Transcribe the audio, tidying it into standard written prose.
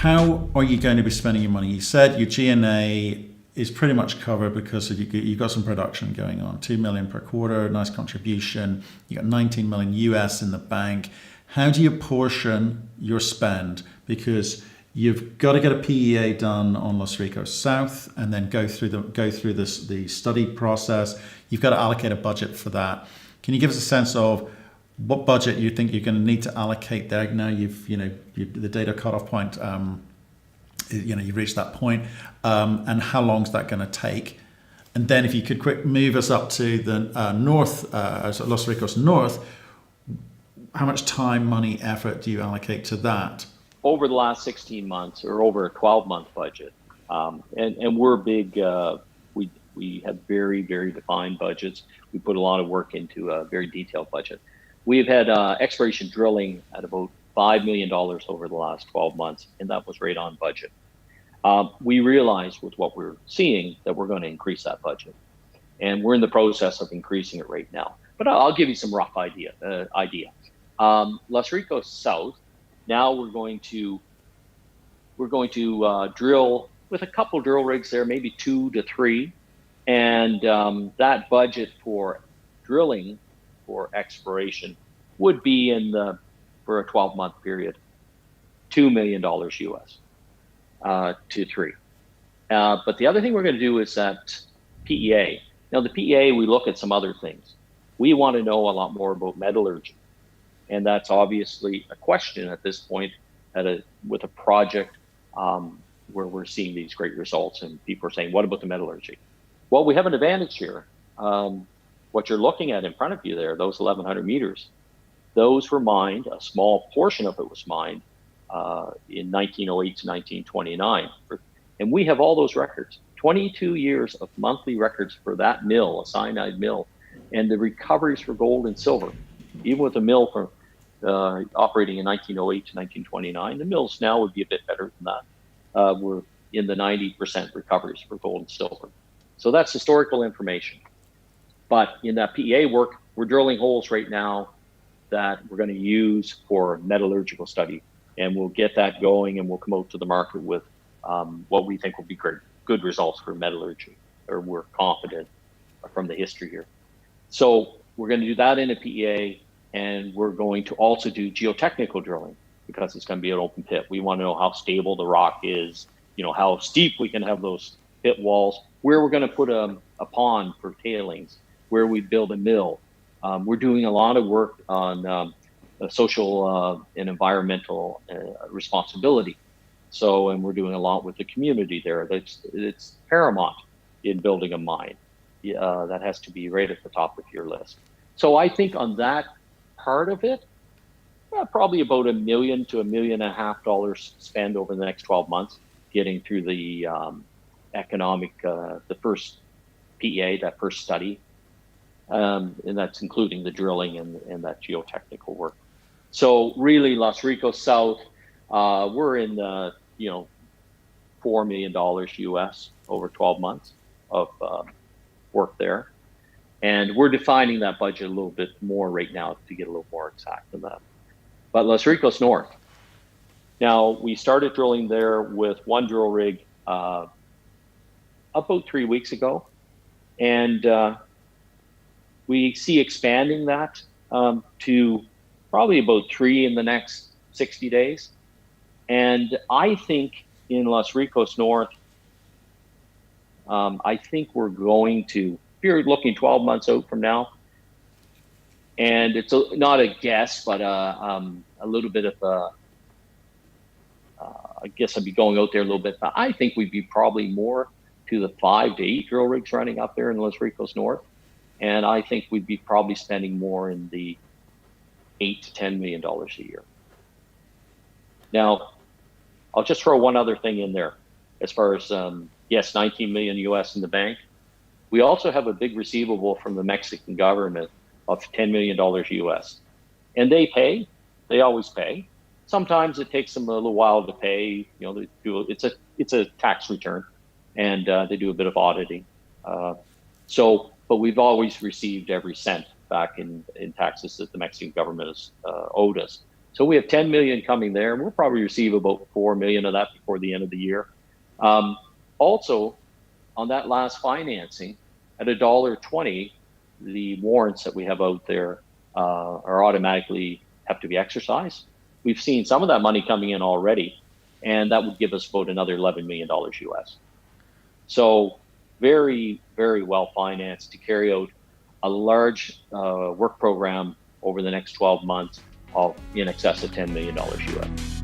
how are you going to be spending your money? You said your G&A is pretty much covered because you've got some production going on, 2 million per quarter, nice contribution. You got 19 million US in the bank. How do you portion your spend? Because you've got to get a PEA done on Los Ricos South and then go through the study process. You've got to allocate a budget for that. Can you give us a sense of what budget you think you're going to need to allocate there? Now the data cutoff point, you've reached that point, and how long is that going to take? And then if you could quick move us up to the north, Los Ricos North, how much time, money, effort do you allocate to that? Over the last 16 months or over a 12-month budget, and we're big, we have very, very defined budgets. We put a lot of work into a very detailed budget. We've had exploration drilling at about $5 million over the last 12 months, and that was right on budget. We realized with what we're seeing that we're going to increase that budget, and we're in the process of increasing it right now. But I'll give you some rough idea. Los Ricos South. Now we're going to drill with a couple drill rigs there, maybe 2 to 3, and that budget for drilling for exploration would be for a 12-month period, $2 million US to 3. But the other thing we're going to do is that PEA. Now the PEA, we look at some other things. We want to know a lot more about metallurgy, and that's obviously a question at this point with a project where we're seeing these great results, and people are saying, "What about the metallurgy?" Well, we have an advantage here. What you're looking at in front of you there, those 1,100 meters, those were mined, a small portion of it was mined in 1908 to 1929. And we have all those records, 22 years of monthly records for that mill, a cyanide mill, and the recoveries for gold and silver. Even with a mill from operating in 1908 to 1929, the mills now would be a bit better than that. We're in the 90% recoveries for gold and silver. So that's historical information. But in that PEA work, we're drilling holes right now that we're going to use for metallurgical study. And we'll get that going, and we'll come out to the market with what we think will be good results for metallurgy, or we're confident from the history here. So we're going to do that in a PEA, and we're going to also do geotechnical drilling because it's going to be an open pit. We want to know how stable the rock is, how steep we can have those pit walls, where we're going to put a pond for tailings, where we build a mill. We're doing a lot of work on social and environmental responsibility. And we're doing a lot with the community there. It's paramount in building a mine. That has to be right at the top of your list. So I think on that part of it, probably about $1 million to $1.5 million spend over the next 12 months, getting through the the first PEA, that first study. And that's including the drilling and that geotechnical work. So really, Los Ricos South, we're in the $4 million US over 12 months of work there, and we're defining that budget a little bit more right now to get a little more exact than that. But Los Ricos North. Now we started drilling there with one drill rig about 3 weeks ago, and we see expanding that to probably about 3 in the next 60 days. And I think in Los Ricos North, I think we're going to, if you're looking 12 months out from now, and it's not a guess, but a little bit of I guess I'd be going out there a little bit, but I think we'd be probably more to the 5 to 8 drill rigs running up there in Los Ricos North. And I think we'd be probably spending more in the $8 to $10 million a year. Now, I'll just throw one other thing in there. As far as, yes, 19 million US in the bank. We also have a big receivable from the Mexican government of $10 million US. And they always pay. Sometimes it takes them a little while to pay. It's a tax return, and they do a bit of auditing. But we've always received every cent back in taxes that the Mexican government has owed us. So we have 10 million coming there, and we'll probably receive about 4 million of that before the end of the year. Also, on that last financing, at $1.20, the warrants that we have out there are automatically have to be exercised. We've seen some of that money coming in already, and that would give us about another $11 million US. So very, very well financed to carry out a large work program over the next 12 months of in excess of $10 million US.